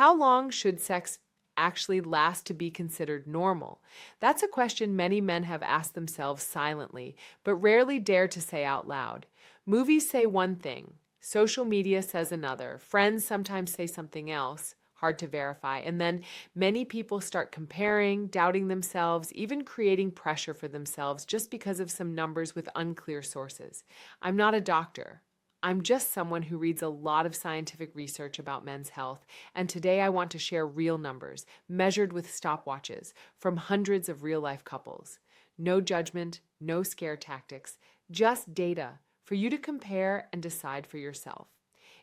How long should sex actually last to be considered normal? That's a question many men have asked themselves silently, but rarely dare to say out loud. Movies say one thing, social media says another, friends sometimes say something else. Hard to verify. And then many people start comparing, doubting themselves, even creating pressure for themselves just because of some numbers with unclear sources. I'm not a doctor. I'm just someone who reads a lot of scientific research about men's health, and today I want to share real numbers, measured with stopwatches, from hundreds of real-life couples. No judgment, no scare tactics, just data for you to compare and decide for yourself.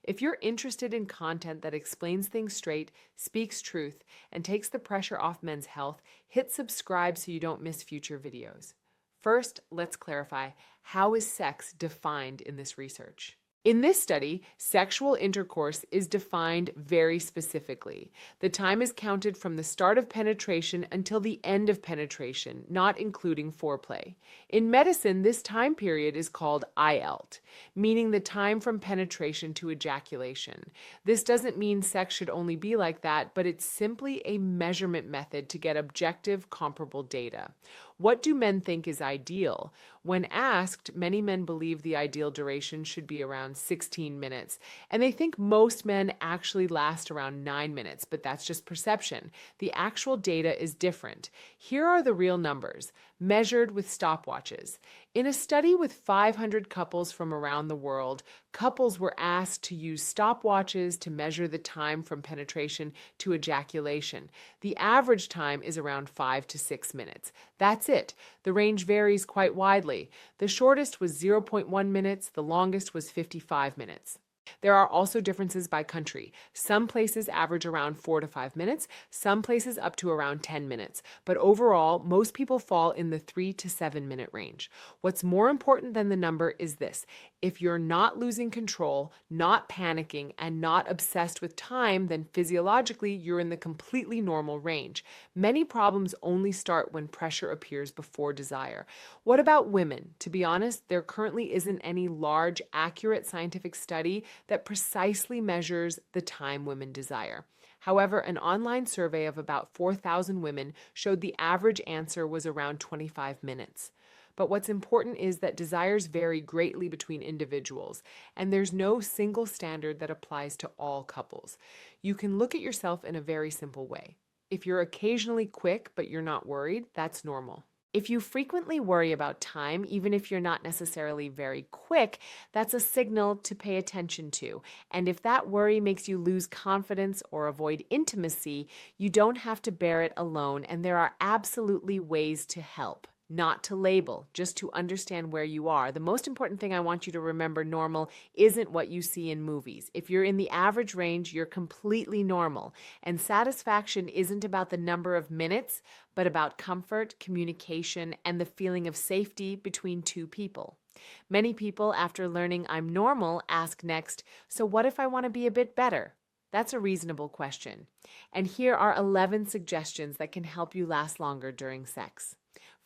If you're interested in content that explains things straight, speaks truth, and takes the pressure off men's health, hit subscribe so you don't miss future videos. First, let's clarify, how is sex defined in this research? In this study, sexual intercourse is defined very specifically. The time is counted from the start of penetration until the end of penetration, not including foreplay. In medicine, this time period is called IELT, meaning the time from penetration to ejaculation. This doesn't mean sex should only be like that, but it's simply a measurement method to get objective, comparable data. What do men think is ideal? When asked, many men believe the ideal duration should be around 16 minutes, and they think most men actually last around 9 minutes, but that's just perception. The actual data is different. Here are the real numbers, measured with stopwatches. In a study with 500 couples from around the world, couples were asked to use stopwatches to measure the time from penetration to ejaculation. The average time is around 5 to 6 minutes. That's it. The range varies quite widely. The shortest was 0.1 minutes, the longest was 55 minutes. There are also differences by country. Some places average around 4 to 5 minutes, some places up to around 10 minutes. But overall, most people fall in the 3 to 7 minute range. What's more important than the number is this. If you're not losing control, not panicking, and not obsessed with time, then physiologically you're in the completely normal range. Many problems only start when pressure appears before desire. What about women? To be honest, there currently isn't any large, accurate scientific study that precisely measures the time women desire. However, an online survey of about 4,000 women showed the average answer was around 25 minutes. But what's important is that desires vary greatly between individuals, and there's no single standard that applies to all couples. You can look at yourself in a very simple way. If you're occasionally quick but you're not worried, that's normal. If you frequently worry about time, even if you're not necessarily very quick, that's a signal to pay attention to. And if that worry makes you lose confidence or avoid intimacy, you don't have to bear it alone, and there are absolutely ways to help. Not to label, just to understand where you are. The most important thing I want you to remember, normal isn't what you see in movies. If you're in the average range, you're completely normal. And satisfaction isn't about the number of minutes, but about comfort, communication, and the feeling of safety between two people. Many people, after learning I'm normal, ask next, so what if I want to be a bit better? That's a reasonable question. And here are 11 suggestions that can help you last longer during sex.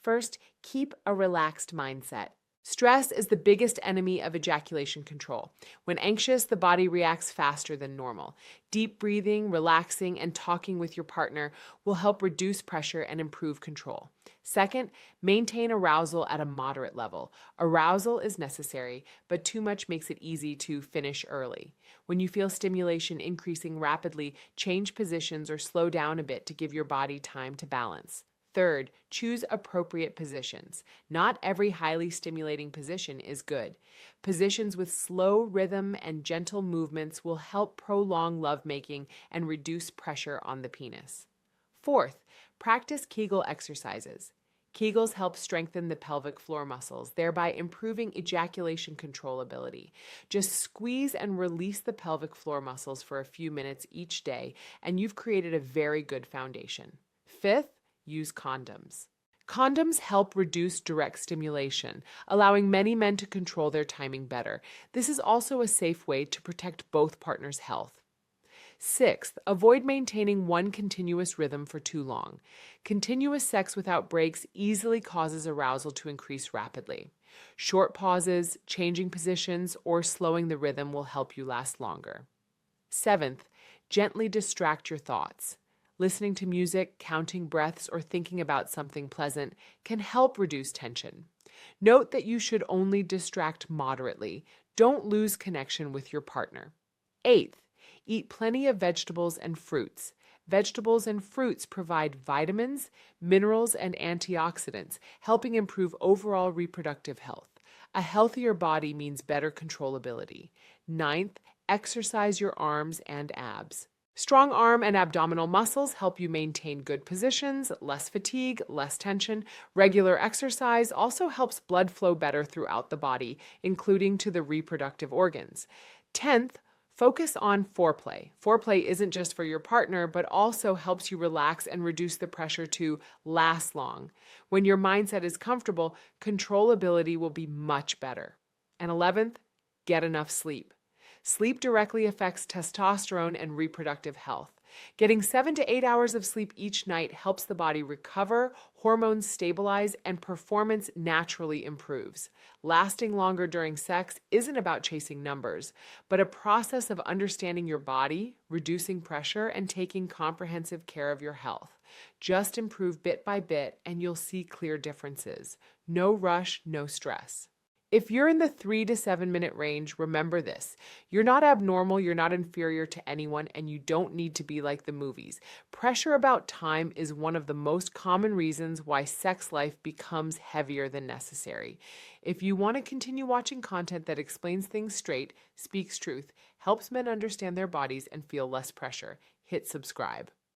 First, keep a relaxed mindset. Stress is the biggest enemy of ejaculation control. When anxious, the body reacts faster than normal. Deep breathing, relaxing, and talking with your partner will help reduce pressure and improve control. Second, maintain arousal at a moderate level. Arousal is necessary, but too much makes it easy to finish early. When you feel stimulation increasing rapidly, change positions or slow down a bit to give your body time to balance. Third, choose appropriate positions. Not every highly stimulating position is good. Positions with slow rhythm and gentle movements will help prolong lovemaking and reduce pressure on the penis. Fourth, practice Kegel exercises. Kegels help strengthen the pelvic floor muscles, thereby improving ejaculation controllability. Just squeeze and release the pelvic floor muscles for a few minutes each day, and you've created a very good foundation. Fifth, use condoms. Condoms help reduce direct stimulation, allowing many men to control their timing better. This is also a safe way to protect both partners' health. Sixth, avoid maintaining one continuous rhythm for too long. Continuous sex without breaks easily causes arousal to increase rapidly. Short pauses, changing positions, or slowing the rhythm will help you last longer. Seventh, Gently distract your thoughts. Listening to music, counting breaths, or thinking about something pleasant can help reduce tension. Note that you should only distract moderately. Don't lose connection with your partner. Eighth, eat plenty of vegetables and fruits. Vegetables and fruits provide vitamins, minerals, and antioxidants, helping improve overall reproductive health. A healthier body means better controllability. Ninth, exercise your arms and abs. Strong arm and abdominal muscles help you maintain good positions, less fatigue, less tension. Regular exercise also helps blood flow better throughout the body, including to the reproductive organs. 10th, focus on foreplay. Foreplay isn't just for your partner, but also helps you relax and reduce the pressure to last long. When your mindset is comfortable, controllability will be much better. And 11th, get enough sleep. Sleep directly affects testosterone and reproductive health. Getting 7 to 8 hours of sleep each night helps the body recover, hormones stabilize, and performance naturally improves. Lasting longer during sex isn't about chasing numbers, but a process of understanding your body, reducing pressure, and taking comprehensive care of your health. Just improve bit by bit, and you'll see clear differences. No rush, no stress. If you're in the 3 to 7 minute range, remember this. You're not abnormal, you're not inferior to anyone, and you don't need to be like the movies. Pressure about time is one of the most common reasons why sex life becomes heavier than necessary. If you want to continue watching content that explains things straight, speaks truth, helps men understand their bodies, and feel less pressure, hit subscribe.